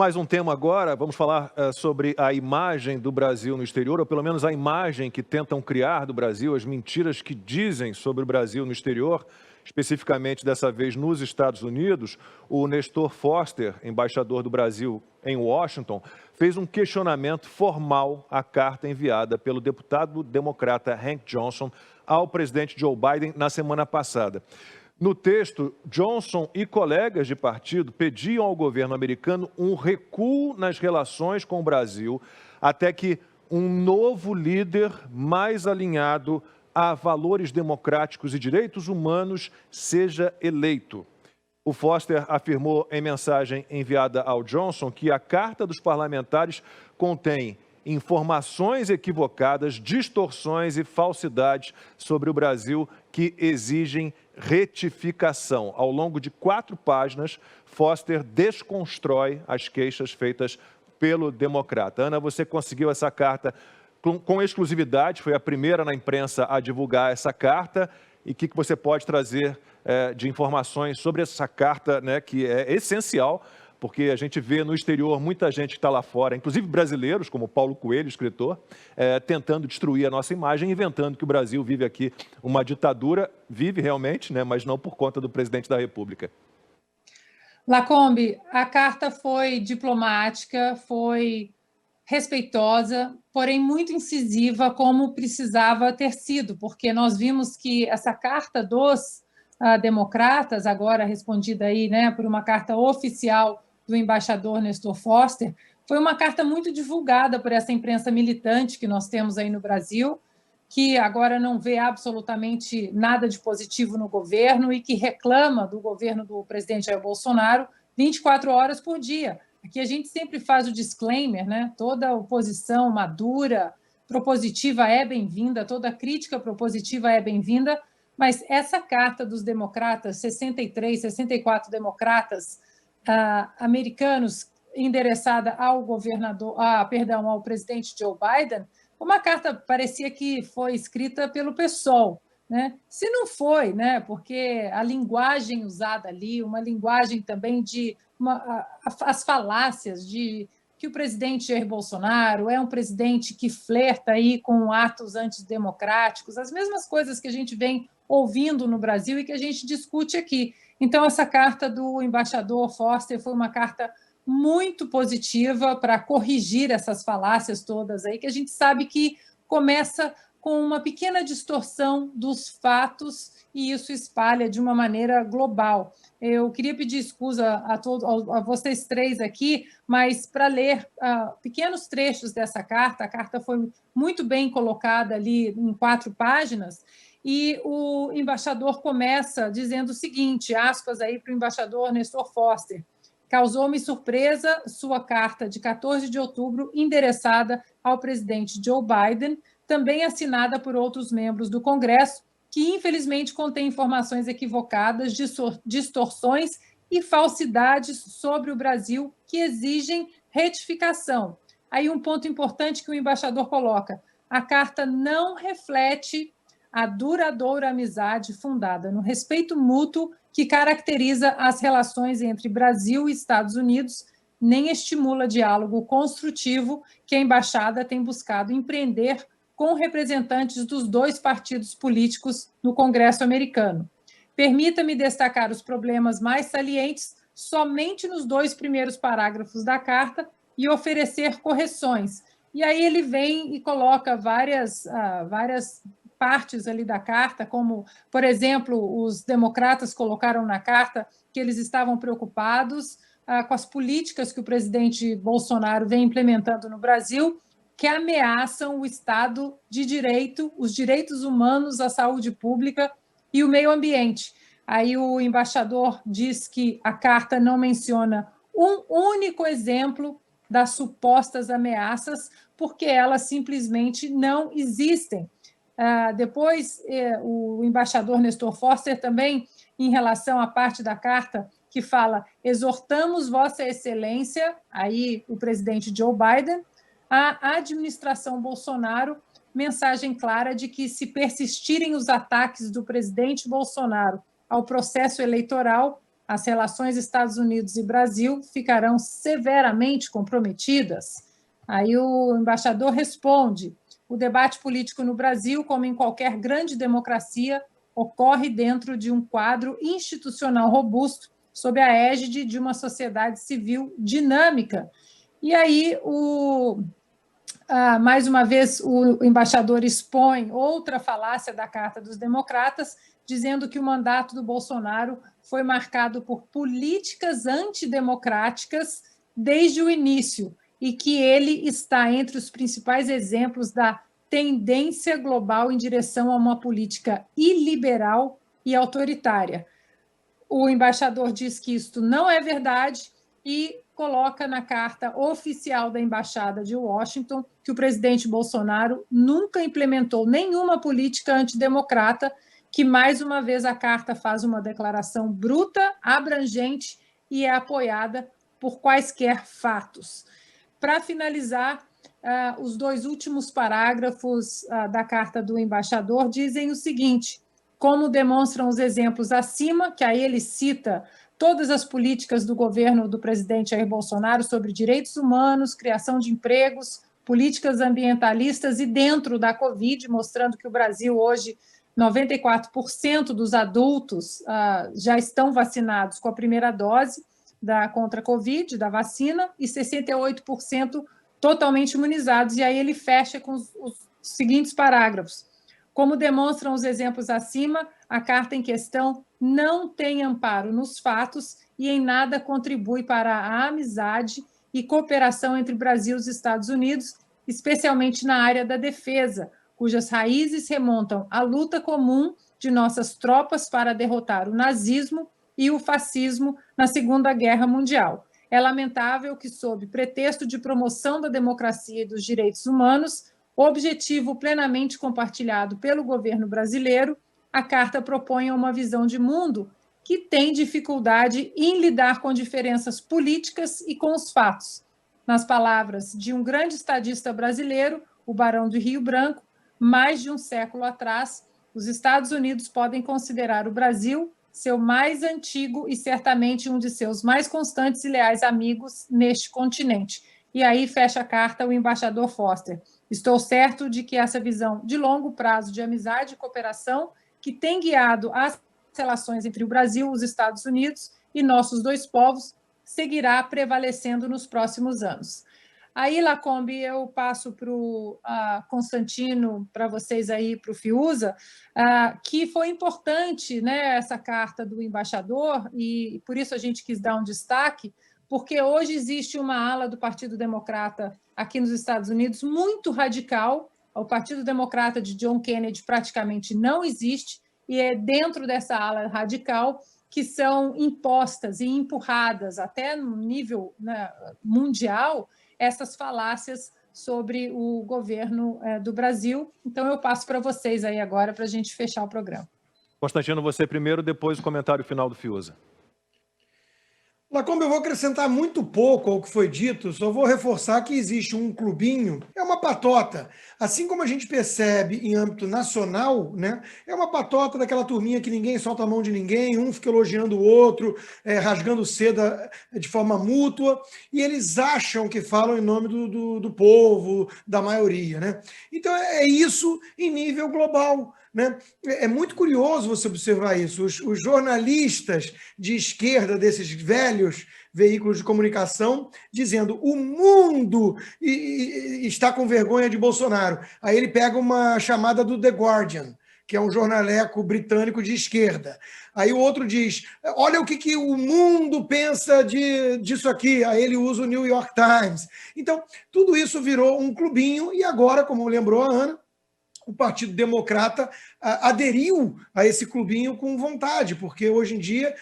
Mais um tema agora, vamos falar sobre a imagem do Brasil no exterior, ou pelo menos a imagem que tentam criar do Brasil, as mentiras que dizem sobre o Brasil no exterior, especificamente dessa vez nos Estados Unidos. O Nestor Foster, embaixador do Brasil em Washington, fez um questionamento formal à carta enviada pelo deputado democrata Hank Johnson ao presidente Joe Biden na semana passada. No texto, Johnson e colegas de partido pediam ao governo americano um recuo nas relações com o Brasil até que um novo líder mais alinhado a valores democráticos e direitos humanos seja eleito. O Foster afirmou em mensagem enviada ao Johnson que a carta dos parlamentares contém informações equivocadas, distorções e falsidades sobre o Brasil que exigem retificação. Ao longo de 4 páginas, Foster desconstrói as queixas feitas pelo democrata. Ana, você conseguiu essa carta com exclusividade, foi a primeira na imprensa a divulgar essa carta. E o que você pode trazer de informações sobre essa carta, né, que é essencial, porque a gente vê no exterior muita gente que está lá fora, inclusive brasileiros, como Paulo Coelho, escritor, tentando destruir a nossa imagem, inventando que o Brasil vive aqui uma ditadura, vive realmente, né, mas não por conta do presidente da República. Lacombe, a carta foi diplomática, foi respeitosa, porém muito incisiva, como precisava ter sido, porque nós vimos que essa carta dos democratas, agora respondida aí, né, por uma carta oficial do embaixador Nestor Foster, foi uma carta muito divulgada por essa imprensa militante que nós temos aí no Brasil, que agora não vê absolutamente nada de positivo no governo e que reclama do governo do presidente Jair Bolsonaro 24 horas por dia. Aqui a gente sempre faz o disclaimer, né? Toda oposição madura, propositiva é bem-vinda, toda crítica propositiva é bem-vinda, mas essa carta dos democratas, 63, 64 democratas americanos, endereçada ao governador, ao presidente Joe Biden, uma carta parecia que foi escrita pelo PSOL, né? Se não foi, né? Porque a linguagem usada ali, uma linguagem também de as falácias de que o presidente Jair Bolsonaro é um presidente que flerta aí com atos antidemocráticos, as mesmas coisas que a gente vem ouvindo no Brasil e que a gente discute aqui. Então, essa carta do embaixador Foster foi uma carta muito positiva para corrigir essas falácias todas aí, que a gente sabe que começa com uma pequena distorção dos fatos e isso espalha de uma maneira global. Eu queria pedir excusa a vocês três aqui, mas para ler pequenos trechos dessa carta, a carta foi muito bem colocada ali em 4 páginas, e o embaixador começa dizendo o seguinte, aspas aí para o embaixador Nestor Foster: causou-me surpresa sua carta de 14 de outubro, endereçada ao presidente Joe Biden, também assinada por outros membros do Congresso, que infelizmente contém informações equivocadas, distorções e falsidades sobre o Brasil que exigem retificação. Aí um ponto importante que o embaixador coloca: a carta não reflete a duradoura amizade fundada no respeito mútuo que caracteriza as relações entre Brasil e Estados Unidos, nem estimula diálogo construtivo que a embaixada tem buscado empreender com representantes dos 2 partidos políticos no Congresso americano. Permita-me destacar os problemas mais salientes somente nos 2 primeiros parágrafos da carta e oferecer correções. E aí ele vem e coloca várias partes ali da carta, como, por exemplo, os democratas colocaram na carta que eles estavam preocupados com as políticas que o presidente Bolsonaro vem implementando no Brasil, que ameaçam o Estado de Direito, os direitos humanos, a saúde pública e o meio ambiente. Aí o embaixador diz que a carta não menciona um único exemplo das supostas ameaças, porque elas simplesmente não existem. Depois, o embaixador Nestor Foster também, em relação à parte da carta que fala: exortamos Vossa Excelência, aí o presidente Joe Biden, a administração Bolsonaro, mensagem clara de que, se persistirem os ataques do presidente Bolsonaro ao processo eleitoral, as relações Estados Unidos e Brasil ficarão severamente comprometidas? Aí o embaixador responde: o debate político no Brasil, como em qualquer grande democracia, ocorre dentro de um quadro institucional robusto, sob a égide de uma sociedade civil dinâmica. E aí, mais uma vez, o embaixador expõe outra falácia da Carta dos Democratas, dizendo que o mandato do Bolsonaro foi marcado por políticas antidemocráticas desde o início e que ele está entre os principais exemplos da tendência global em direção a uma política iliberal e autoritária. O embaixador diz que isto não é verdade e coloca na carta oficial da Embaixada de Washington que o presidente Bolsonaro nunca implementou nenhuma política antidemocrata, que, mais uma vez, a carta faz uma declaração bruta, abrangente e é apoiada por quaisquer fatos. Para finalizar, os dois últimos parágrafos da carta do embaixador dizem o seguinte: como demonstram os exemplos acima, que aí ele cita todas as políticas do governo do presidente Jair Bolsonaro sobre direitos humanos, criação de empregos, políticas ambientalistas e dentro da Covid, mostrando que o Brasil hoje, 94% dos adultos já estão vacinados com a primeira dose contra a Covid, da vacina, e 68% totalmente imunizados. E aí ele fecha com os seguintes parágrafos: como demonstram os exemplos acima, a carta em questão não tem amparo nos fatos e em nada contribui para a amizade e cooperação entre Brasil e os Estados Unidos, especialmente na área da defesa, cujas raízes remontam à luta comum de nossas tropas para derrotar o nazismo e o fascismo na Segunda Guerra Mundial. É lamentável que, sob pretexto de promoção da democracia e dos direitos humanos, objetivo plenamente compartilhado pelo governo brasileiro, a carta propõe uma visão de mundo que tem dificuldade em lidar com diferenças políticas e com os fatos. Nas palavras de um grande estadista brasileiro, o Barão do Rio Branco, mais de um século atrás, os Estados Unidos podem considerar o Brasil seu mais antigo e certamente um de seus mais constantes e leais amigos neste continente. E aí fecha a carta o embaixador Foster: estou certo de que essa visão de longo prazo de amizade e cooperação que tem guiado as relações entre o Brasil, os Estados Unidos e nossos dois povos seguirá prevalecendo nos próximos anos. Aí, Lacombe, eu passo para o Constantino, para vocês aí, para o Fiuza, que foi importante, né, essa carta do embaixador, e por isso a gente quis dar um destaque, porque hoje existe uma ala do Partido Democrata aqui nos Estados Unidos muito radical. O Partido Democrata de John Kennedy praticamente não existe, e é dentro dessa ala radical que são impostas e empurradas até no nível, né, mundial essas falácias sobre o governo do Brasil. Então, eu passo para vocês aí agora para a gente fechar o programa. Constantino, você primeiro, depois o comentário final do Fiuza. Lacombe, eu vou acrescentar muito pouco ao que foi dito, só vou reforçar que existe um clubinho, é uma patota. Assim como a gente percebe em âmbito nacional, né, é uma patota daquela turminha que ninguém solta a mão de ninguém, um fica elogiando o outro, rasgando seda de forma mútua, e eles acham que falam em nome do povo, da maioria, né? Então é isso em nível global. Né? É muito curioso você observar isso. Os jornalistas de esquerda desses velhos veículos de comunicação dizendo o mundo está com vergonha de Bolsonaro. Aí ele pega uma chamada do The Guardian, que é um jornaleco britânico de esquerda. Aí o outro diz, olha o que o mundo pensa disso aqui. Aí ele usa o New York Times. Então, tudo isso virou um clubinho e agora, como lembrou a Ana, o Partido Democrata aderiu a esse clubinho com vontade, porque hoje em dia,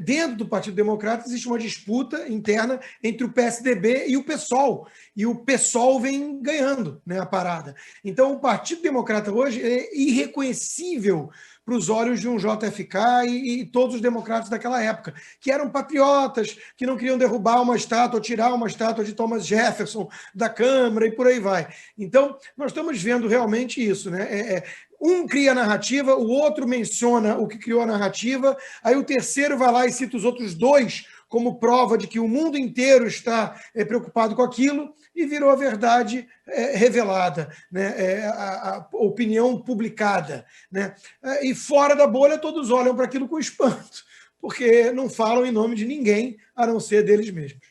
dentro do Partido Democrata, existe uma disputa interna entre o PSDB e o PSOL, e o PSOL vem ganhando, né, a parada. Então, o Partido Democrata hoje é irreconhecível para os olhos de um JFK e todos os democratas daquela época, que eram patriotas, que não queriam derrubar uma estátua, ou tirar uma estátua de Thomas Jefferson da Câmara e por aí vai. Então, nós estamos vendo realmente isso, né? Um cria a narrativa, o outro menciona o que criou a narrativa, aí o terceiro vai lá e cita os outros dois como prova de que o mundo inteiro está preocupado com aquilo, e virou a verdade revelada, né? A opinião publicada, né? E fora da bolha, todos olham para aquilo com espanto, porque não falam em nome de ninguém, a não ser deles mesmos.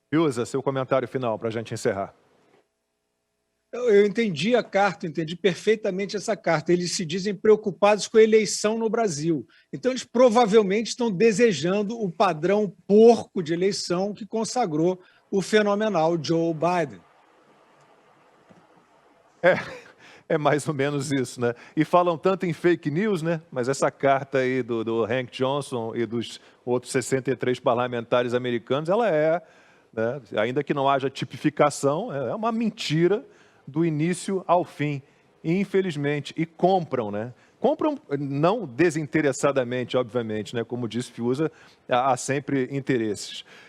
Fiuza, seu comentário final para a gente encerrar. Eu entendi a carta, entendi perfeitamente essa carta. Eles se dizem preocupados com a eleição no Brasil. Então, eles provavelmente estão desejando o padrão porco de eleição que consagrou o fenomenal Joe Biden. É mais ou menos isso, né? E falam tanto em fake news, né? Mas essa carta aí do Hank Johnson e dos outros 63 parlamentares americanos, ela né, ainda que não haja tipificação, é uma mentira do início ao fim, infelizmente, e compram, né? Compram não desinteressadamente, obviamente, né? Como disse Fiuza, há sempre interesses.